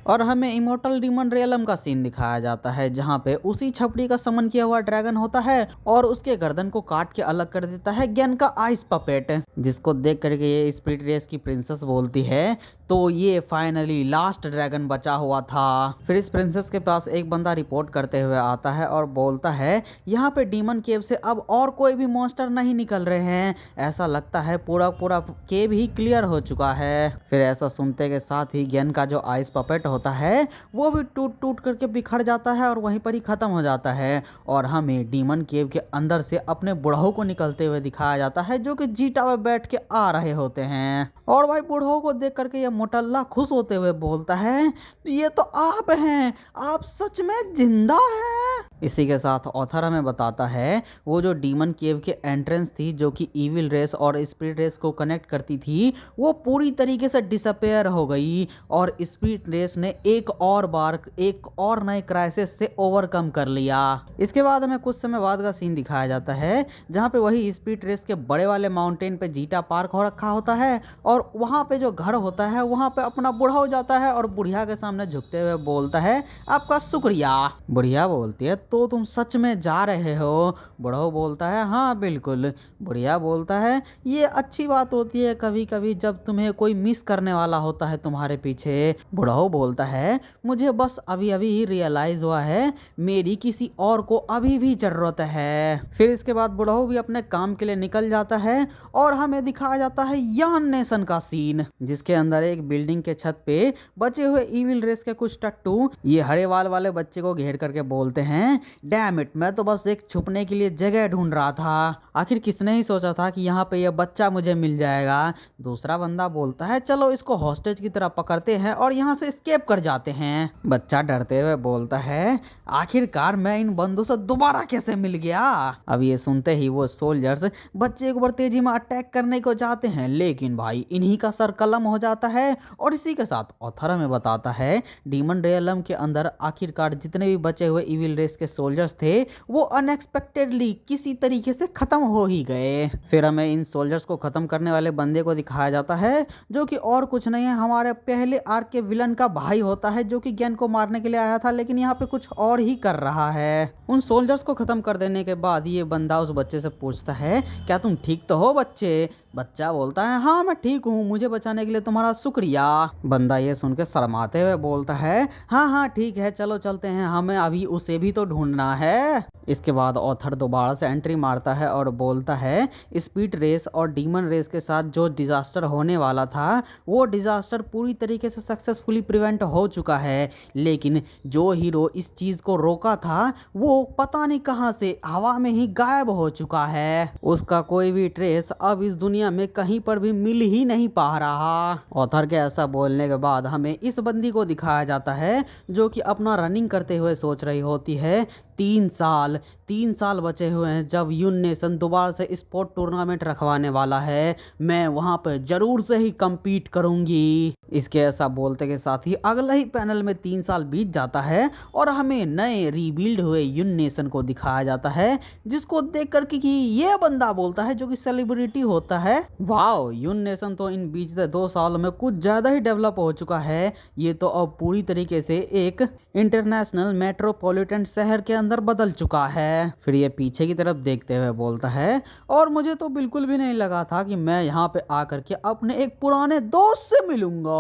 और हमें immortal demon realm का सीन दिखाया जाता है जहाँ पे उसी छपड़ी का समन किया हुआ ड्रैगन होता है और उसके गर्दन को काट के अलग कर देता है गेन का आइस पपेट, जिसको देख करके ये स्पीड रेस की प्रिंसेस बोलती है तो ये फाइनली लास्ट ड्रैगन बचा हुआ था। फिर इस प्रिंसेस के पास एक बंदा रिपोर्ट करते हुए आता है और बोलता है यहाँ पे डीमन केव से अब और कोई भी मॉन्स्टर नहीं निकल रहे हैं, ऐसा लगता है पूरा पूरा केव ही क्लियर हो चुका है। फिर ऐसा सुनते के साथ ही गेन का जो आइस पपेट होता है वो भी टूट टूट करके बिखर जाता है और वहीं पर ही खत्म हो जाता है और हमें डीमन केव के अंदर से अपने बुढ़ऊ को निकलते हुए दिखाया जाता है जो कि जीटा में बैठ के आ रहे होते हैं। और भाई बुढ़ऊ को देख करके ये मोटल्ला खुश होते हुए बोलता है ये तो आप हैं, आप सच में जिंदा हैं। इसी के साथ ऑथर हमें बताता है वो जो डीमन केव के एंट्रेंस थी जो कि इविल रेस और स्पिरिट रेस को कनेक्ट करती थी वो पूरी तरीके से डिसअपेयर हो गई और स्पिरिट रेस ने एक और बार एक और नए क्राइसिस से ओवरकम कर लिया। इसके बाद हमें कुछ समय बाद का सीन दिखाया जाता है जहाँ पे वही स्पिरिट रेस के बड़े वाले माउंटेन पे जीटा पार्क हो रखा होता है और वहाँ पे जो घर होता है वहाँ पे अपना बूढ़ा हो जाता है और बुढ़िया के सामने झुकते हुए बोलता है आपका शुक्रिया। बुढ़िया बोलती है तो तुम सच में जा रहे हो? बुढ़ऊ बोलता है हाँ बिल्कुल। बुढ़िया बोलता है ये अच्छी बात होती है कभी कभी जब तुम्हें कोई मिस करने वाला होता है तुम्हारे पीछे। बुढ़ऊ बोलता है मुझे बस अभी अभी ही रियलाइज हुआ है मेरी किसी और को अभी भी जरूरत है। फिर इसके बाद बुढ़ऊ भी अपने काम के लिए निकल जाता है और हमें दिखाया जाता है यान नेशन का सीन जिसके अंदर एक बिल्डिंग के छत पे बचे हुए इविल रेस के कुछ टट्टू ये हरे वाल वाले बच्चे को घेर करके बोलते हैं डैम इट, मैं तो बस एक छुपने के लिए जगह ढूंढ रहा था, आखिर किसने ही सोचा था कि यहाँ पे ये बच्चा मुझे मिल जाएगा। दूसरा बंदा बोलता है चलो इसको हॉस्टेज की तरह पकड़ते हैं और यहाँ से एस्केप कर जाते हैं। बच्चा डरते हुए बोलता है आखिरकार मैं इन बंदों से दोबारा कैसे मिल गया। अब ये सुनते ही वो सोल्जर्स बच्चे के ऊपर तेजी में अटैक करने को जाते हैं लेकिन भाई इन्हीं का सर कलम हो जाता है और इसी के साथ ऑथर हमें बताता है डीमन रियलम के अंदर आखिरकार जितने भी बचे हुए इविल रेस के सोल्जर्स थे वो अनएक्सपेक्टेडली किसी तरीके से खत्म हो ही गए। फिर हमें इन सोल्जर्स को खत्म करने वाले बंदे को दिखाया जाता है जो कि और कुछ नहीं है हमारे पहले आर्क के विलन का भाई होता है जो कि गेन को मारने के लिए आया था लेकिन यहाँ पे कुछ और ही कर रहा है। उन सोल्जर्स को खत्म कर देने के बाद ये बंदा उस बच्चे से पूछता है क्या तुम ठीक तो हो बच्चे? बच्चा बोलता है हाँ मैं ठीक हूँ, मुझे बचाने के लिए तुम्हारा शुक्रिया। बंदा ये सुन के शर्माते हुए बोलता है हाँ हाँ ठीक है चलो चलते हैं, हमें अभी उसे भी तो ढूंढना है। इसके बाद ऑथर दोबारा से एंट्री मारता है और बोलता है स्पीड रेस और डीमन रेस के साथ जो डिजास्टर होने वाला था वो डिजास्टर पूरी तरीके से सक्सेसफुली प्रिवेंट हो चुका है लेकिन जो हीरो इस चीज को रोका था वो पता नहीं कहां से हवा में ही गायब हो चुका है, उसका कोई भी ट्रेस अब इस दुनिया में कहीं पर भी मिल ही नहीं पा रहा। ऑथर के ऐसा बोलने के बाद हमें इस बंदी को दिखाया जाता है जो कि अपना रनिंग करते हुए सोच रही होती है 3 साल बचे हुए हैं जब यून नेशन दोबारा से स्पोर्ट टूर्नामेंट रखवाने वाला है, मैं वहां पर जरूर से ही compete करूंगी। इसके ऐसा बोलते के साथ ही अगला ही पैनल में 3 साल बीत जाता है और हमें नए रीबिल्ड हुए यून नेशन को दिखाया जाता है जिसको देख कर कि ये बंदा बोलता है जो कि सेलिब्रिटी होता है वाओ यून नेशन तो इन बीते 2 साल में कुछ ज्यादा ही डेवलप हो चुका है, ये तो अब पूरी तरीके से एक इंटरनेशनल मेट्रोपॉलिटन शहर के अंदर बदल चुका है। फिर ये पीछे की तरफ देखते हुए बोलता है और मुझे तो बिल्कुल भी नहीं लगा था कि मैं यहाँ पे आकर के अपने एक पुराने दोस्त से मिलूंगा।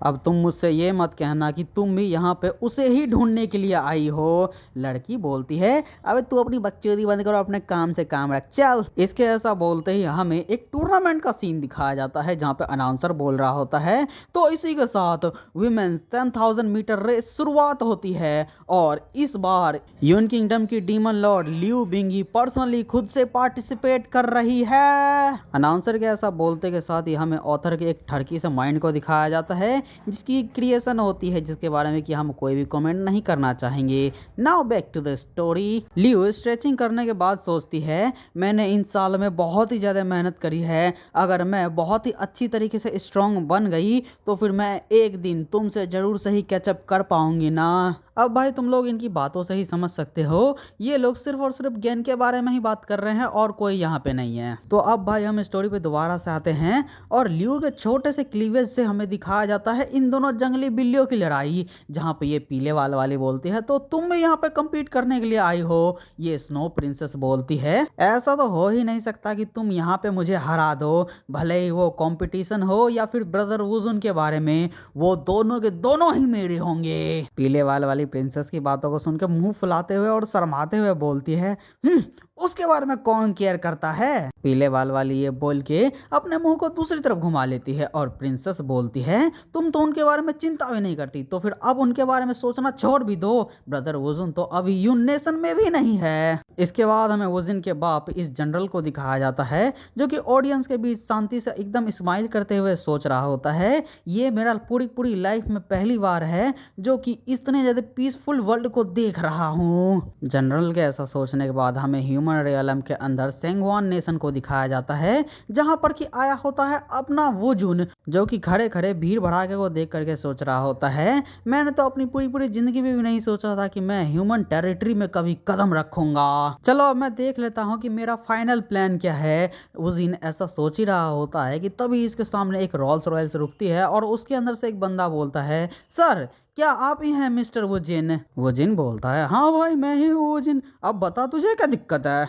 अब तुम मुझसे ये मत कहना कि तुम भी यहाँ पे उसे ही ढूंढने के लिए आई हो। लड़की बोलती है अबे तू अपनी बकचोदी बंद करो, अपने काम से काम रख चल। इसके ऐसा बोलते ही हमें एक टूर्नामेंट का सीन दिखाया जाता है जहाँ पे अनाउंसर बोल रहा होता है तो इसी के साथ वुमेन्स 10,000 मीटर रेस शुरुआत होती है और इस बार यून किंगडम की demon Lord Liu Bingi personally खुद से पार्टिसिपेट कर रही है। अनाउंसर के ऐसा बोलते के साथ ही हमें ऑथर के एक ठरकी से माइंड को दिखाया जाता है जिसकी क्रिएशन होती है जिसके बारे में कि हम कोई भी कमेंट नहीं करना चाहेंगे। Now back to the story. Liu stretching करने के बाद सोचती है मैंने इन साल में बहुत ही ज्यादा मेहनत करी है, अगर मैं बहुत ही अच्छी तरीके से स्ट्रांग बन गई तो फिर मैं एक दिन तुमसे जरूर से ही कैचअप कर पाऊंगी ना। अब भाई तुम लोग इनकी बातों से ही समझ सकते हो ये लोग सिर्फ और सिर्फ गेन के बारे में ही बात कर रहे हैं और कोई यहाँ पे नहीं है। तो अब भाई हम स्टोरी पे दोबारा से आते हैं और लियो के छोटे से क्लीवेज से हमें दिखाया जाता है इन दोनों जंगली बिल्लियों की लड़ाई, जहाँ पे ये पीले वाल वाली बोलती है तो तुम यहाँ पे कम्पीट करने के लिए आई हो। ये स्नो प्रिंसेस बोलती है ऐसा तो हो ही नहीं सकता कि तुम यहाँ पे मुझे हरा दो, भले ही वो कंपटीशन हो या फिर ब्रदर वुजुन के बारे में, वो दोनों के दोनों ही मेरे होंगे। पीले वाल वाली प्रिंसेस की बातों को सुनकर मुंह फुलाते हुए और शर्माते हुए बोलती है उसके बारे में कौन केयर करता है। पीले बाल वाली ये बोल के अपने मुंह को दूसरी तरफ घुमा लेती है और प्रिंसेस बोलती है तुम तो उनके बारे में चिंता भी नहीं करती तो फिर अब उनके बारे में सोचना छोड़ भी दो, ब्रदर वुजुन तो अभी यून नेशन में भी नहीं है। इसके बाद हमें वुजिन के बाप इस जनरल को दिखाया जाता है जो कि ऑडियंस के बीच शांति से एकदम स्माइल करते हुए सोच रहा होता है ये मेरा पूरी पूरी लाइफ में पहली बार है जो कि इतने ज्यादा पीसफुल वर्ल्ड को देख रहा हूँ। जनरल के ऐसा सोचने के बाद हमें ह्यूमन रियलम के अंदर सेंगवान नेशन को दिखाया जाता है जहां पर कि आया होता है अपना वुजुन जो कि खड़े खड़े भीड़ भड़ाके को देख करके सोच रहा होता है मैंने तो अपनी पूरी पूरी जिंदगी में भी नहीं सोचा था कि मैं ह्यूमन टेरिटरी में कभी कदम रखूंगा। चलो अब मैं देख लेता हूँ कि मेरा फाइनल प्लान क्या है। वुजिन ऐसा सोच ही रहा होता है कि तभी इसके सामने एक रोल्स रॉयल्स रुकती है और उसके अंदर से एक बंदा बोलता है सर क्या आप ही हैं मिस्टर वुजिन। वुजिन बोलता है हाँ भाई मैं ही हूँ वुजिन, अब बता तुझे क्या दिक्कत है।